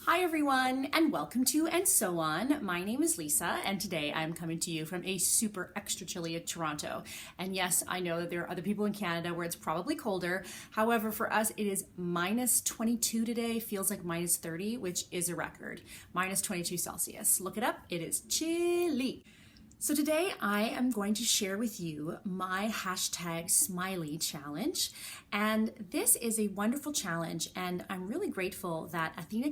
Hi everyone, and welcome to And So On. My name is Lisa, and today I'm coming to you from a super extra chilly Toronto. And yes, I know that there are other people in Canada where it's probably colder. However, for us, it is minus 22 today, feels like minus 30, which is a record. Minus 22 Celsius. Look it up, it is chilly. So today I am going to share with you my hashtag smiley challenge. And this is a wonderful challenge, and I'm really grateful that Athina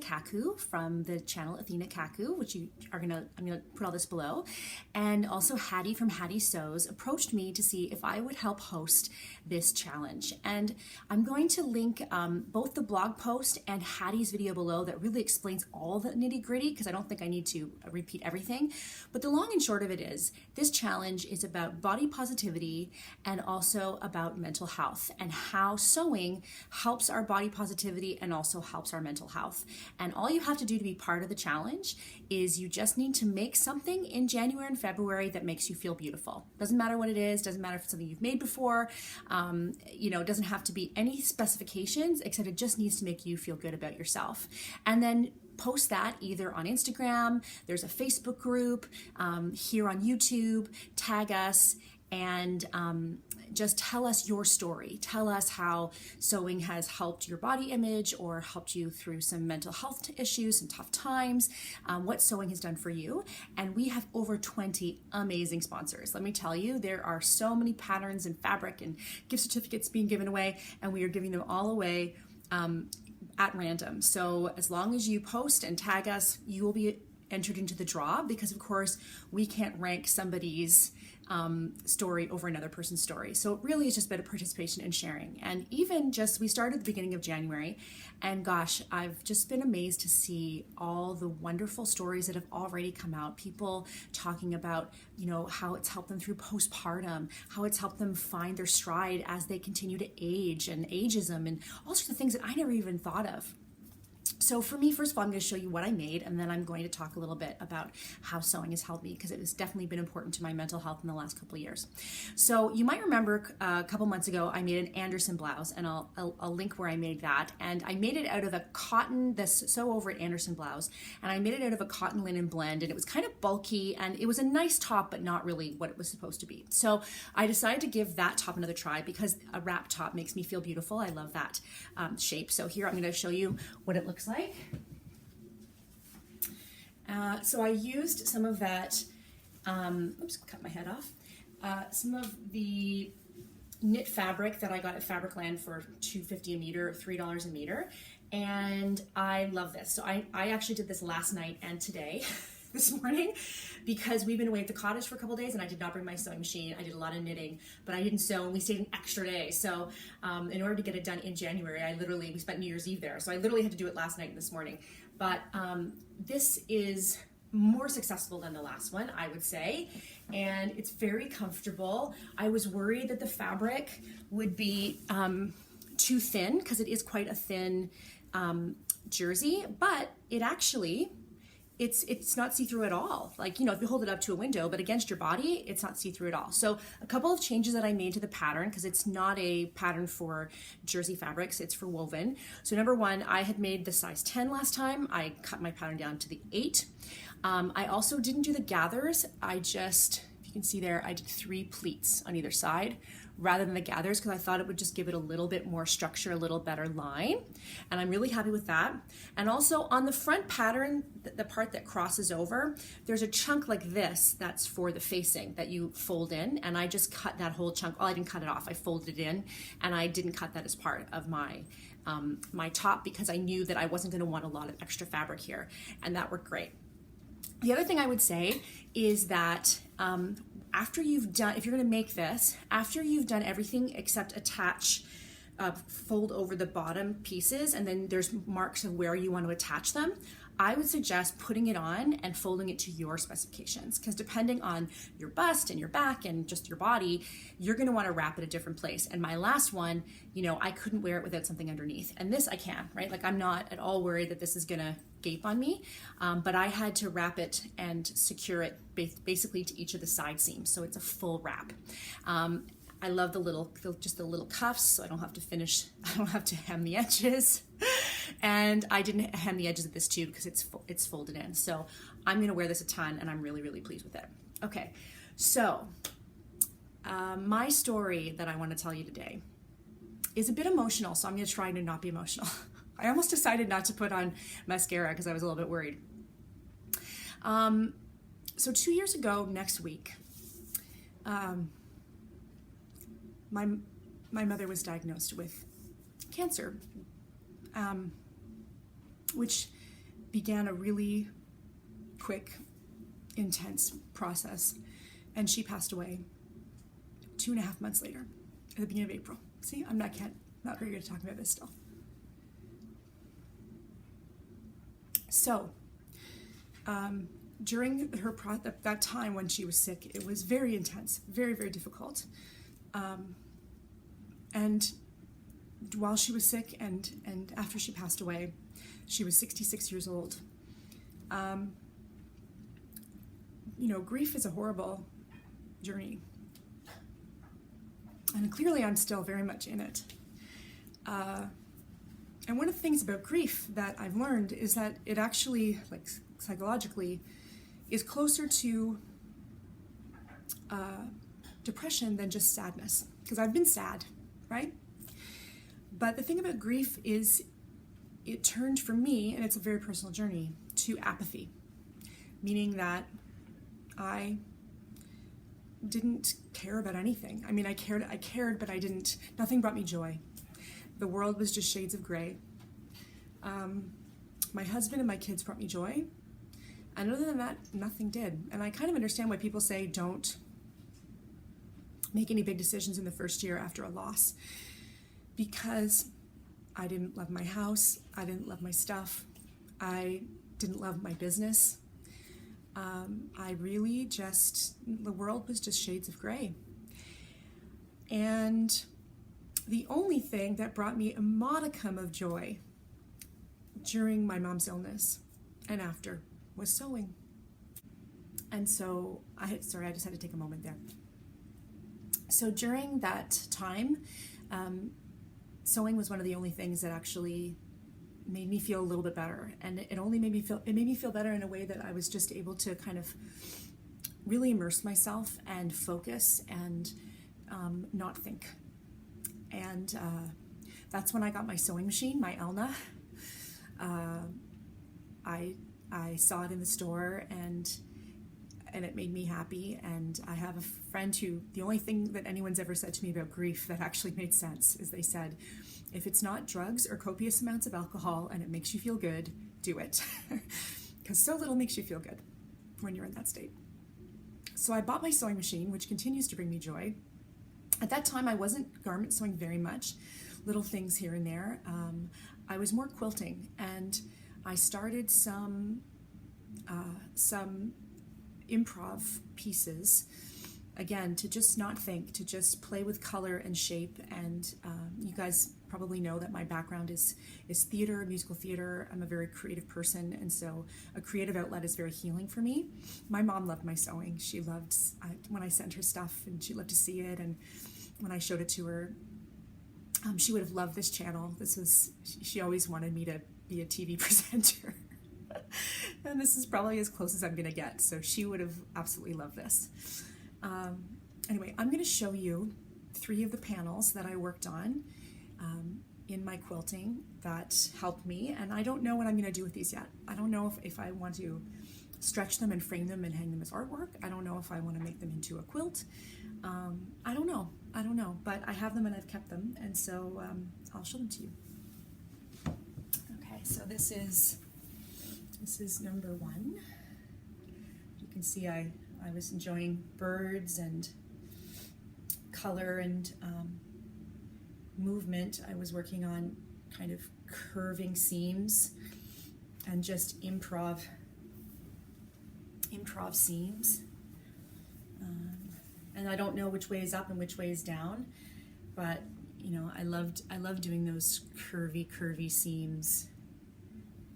from the channel Athina, which I'm gonna put all this below, and also Hattie from Hattie Sews approached me to see if I would help host this challenge. And I'm going to link both the blog post and Hattie's video below that really explains all the nitty-gritty, because I don't think I need to repeat everything. But the long and short of it is, this challenge is about body positivity and also about mental health, and how sewing helps our body positivity and also helps our mental health. And all you have to do to be part of the challenge is you just need to make something in January and February that makes you feel beautiful. Doesn't matter what it is, doesn't matter if it's something you've made before, it doesn't have to be any specifications, except it just needs to make you feel good about yourself. And then post that either on Instagram, there's a Facebook group, here on YouTube, tag us, and just tell us your story. Tell us how sewing has helped your body image or helped you through some mental health issues and tough times, what sewing has done for you. And we have over 20 amazing sponsors. Let me tell you, there are so many patterns and fabric and gift certificates being given away, and we are giving them all away at random. So as long as you post and tag us, you will be entered into the draw, because of course we can't rank somebody's story over another person's story. So it really is just about a participation and sharing. And even we started at the beginning of January, and gosh, I've just been amazed to see all the wonderful stories that have already come out. People talking about, how it's helped them through postpartum, how it's helped them find their stride as they continue to age, and ageism, and all sorts of things that I never even thought of. So for me, first of all, I'm going to show you what I made, and then I'm going to talk a little bit about how sewing has helped me, because it has definitely been important to my mental health in the last couple of years. So you might remember a couple months ago, I made an Anderson blouse, and I'll link where I made that. And I made it out of a cotton, this Sew Over It Anderson blouse, and I made it out of a cotton linen blend, and it was kind of bulky, and it was a nice top, but not really what it was supposed to be. So I decided to give that top another try, because a wrap top makes me feel beautiful. I love that shape. So here I'm going to show you what it looks like. So I used some of that, cut my head off, some of the knit fabric that I got at Fabricland for $2.50 a meter, $3 a meter, and I love this. So I actually did this last night and today, this morning, because we've been away at the cottage for a couple days and I did not bring my sewing machine. I did a lot of knitting, but I didn't sew, and we stayed an extra day. So in order to get it done in January, we spent New Year's Eve there. So I literally had to do it last night and this morning. But this is more successful than the last one, I would say. And it's very comfortable. I was worried that the fabric would be too thin, because it is quite a thin jersey, but it actually, it's not see-through at all. Like, if you hold it up to a window, but against your body, it's not see-through at all. So a couple of changes that I made to the pattern, because it's not a pattern for jersey fabrics, it's for woven. So number one, I had made the size 10 last time. I cut my pattern down to the 8. I also didn't do the gathers. If you can see there, I did 3 pleats on either side rather than the gathers, because I thought it would just give it a little bit more structure, a little better line. And I'm really happy with that. And also on the front pattern, the part that crosses over, there's a chunk like this that's for the facing that you fold in. And I just cut that whole chunk. Well, I didn't cut it off. I folded it in, and I didn't cut that as part of my my top, because I knew that I wasn't going to want a lot of extra fabric here, and that worked great. The other thing I would say is that if you're going to make this, after you've done everything except attach, fold over the bottom pieces, and then there's marks of where you want to attach them, I would suggest putting it on and folding it to your specifications, because depending on your bust and your back and just your body, you're going to want to wrap it a different place. And my last one, I couldn't wear it without something underneath, and this I can, right? Like, I'm not at all worried that this is going to gape on me, but I had to wrap it and secure it basically to each of the side seams, so it's a full wrap. I love the little cuffs, so I don't have to hem the edges. And I didn't hem the edges of this tube because it's folded in. So I'm going to wear this a ton, and I'm really, really pleased with it. Okay, so my story that I want to tell you today is a bit emotional, so I'm going to try to not be emotional. I almost decided not to put on mascara because I was a little bit worried. So 2 years ago next week, my mother was diagnosed with cancer, which began a really quick, intense process, and she passed away 2.5 months later, at the beginning of April. See, I'm not very good at talking about this still. So, during that time when she was sick, it was very intense, very, very difficult. And while she was sick and after she passed away, she was 66 years old. Grief is a horrible journey. And clearly I'm still very much in it. And one of the things about grief that I've learned is that it actually, like psychologically, is closer to depression than just sadness. Because I've been sad, right? But the thing about grief is it turned for me, and it's a very personal journey, to apathy. Meaning that I didn't care about anything. I mean, I cared, but nothing brought me joy. The world was just shades of gray. My husband and my kids brought me joy. And other than that, nothing did. And I kind of understand why people say don't make any big decisions in the first year after a loss. Because I didn't love my house. I didn't love my stuff. I didn't love my business. The world was just shades of gray. And the only thing that brought me a modicum of joy during my mom's illness and after was sewing. And so I just had to take a moment there. So during that time, sewing was one of the only things that actually made me feel a little bit better. And it made me feel better in a way that I was just able to kind of really immerse myself and focus and not think. And that's when I got my sewing machine, my Elna. I saw it in the store and it made me happy. And I have a friend who, the only thing that anyone's ever said to me about grief that actually made sense is they said, if it's not drugs or copious amounts of alcohol and it makes you feel good, do it. Because so little makes you feel good when you're in that state. So I bought my sewing machine, which continues to bring me joy. At that time, I wasn't garment sewing very much, little things here and there. I was more quilting, and I started some improv pieces, again, to just not think, to just play with color and shape. And you guys probably know that my background is theater, musical theater. I'm a very creative person, and so a creative outlet is very healing for me. My mom loved my sewing. She loved when I sent her stuff, and she loved to see it. And when I showed it to her, she would have loved this channel. She always wanted me to be a TV presenter. And this is probably as close as I'm going to get. So she would have absolutely loved this. Anyway, I'm going to show you 3 of the panels that I worked on in my quilting that helped me. And I don't know what I'm going to do with these yet. I don't know if I want to stretch them and frame them and hang them as artwork. I don't know if I want to make them into a quilt. I don't know. But I have them and I've kept them. And so I'll show them to you. Okay, so this is number 1. You can see I was enjoying birds and color and movement. I was working on kind of curving seams and just improv seams. And I don't know which way is up and which way is down, but I loved doing those curvy seams.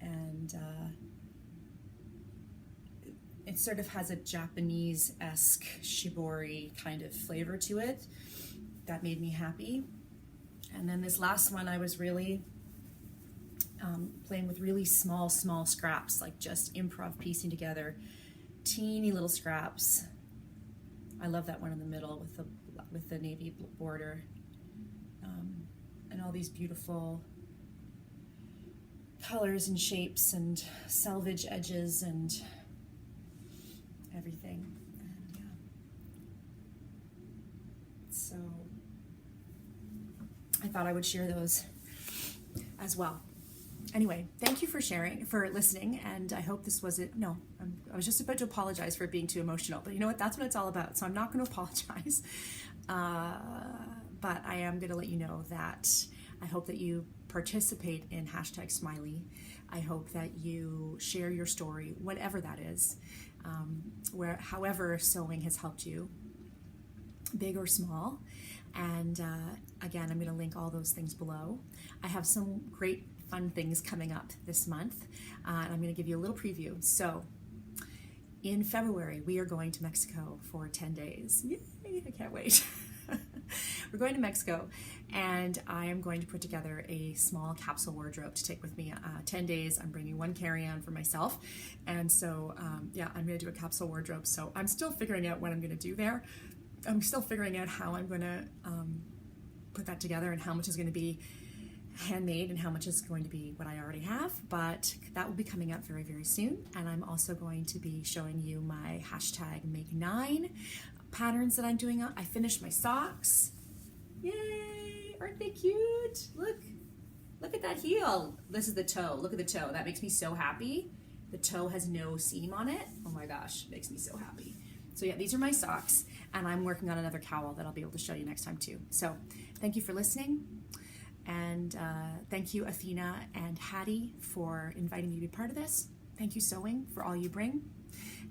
And it sort of has a Japanese-esque shibori kind of flavor to it. That made me happy. And then this last one, I was really playing with really small scraps, like just improv piecing together teeny little scraps. I love that one in the middle with the navy border, and all these beautiful colors and shapes and selvage edges and everything. And yeah, so I thought I would share those as well. Anyway, thank you for listening, and I hope this wasn't, no, I was just about to apologize for being too emotional, but you know what, that's what it's all about, so I'm not going to apologize, but I am going to let you know that I hope that you participate in #Smiley. I hope that you share your story, whatever that is, however sewing has helped you, big or small, and again, I'm going to link all those things below. I have some great fun things coming up this month, and I'm going to give you a little preview. So in February, we are going to Mexico for 10 days. Yay, I can't wait. We're going to Mexico, and I am going to put together a small capsule wardrobe to take with me. 10 days, I'm bringing one carry-on for myself, and so yeah, I'm going to do a capsule wardrobe. So I'm still figuring out what I'm going to do there. I'm still figuring out how I'm going to put that together and how much is going to be handmade and how much is going to be what I already have, but that will be coming up very, very soon. And I'm also going to be showing you my #Make9 patterns that I'm doing. I finished my socks. Yay! Aren't they cute? Look at that heel. This is the toe. Look at the toe. That makes me so happy. The toe has no seam on it. Oh my gosh, it makes me so happy. So yeah, these are my socks, and I'm working on another cowl that I'll be able to show you next time too. So thank you for listening. And thank you, Athina and Hattie, for inviting me to be part of this. Thank you, Sewing, for all you bring.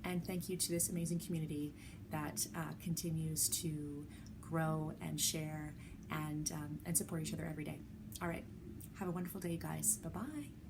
And thank you to this amazing community that continues to grow and share and support each other every day. All right. Have a wonderful day, you guys. Bye-bye.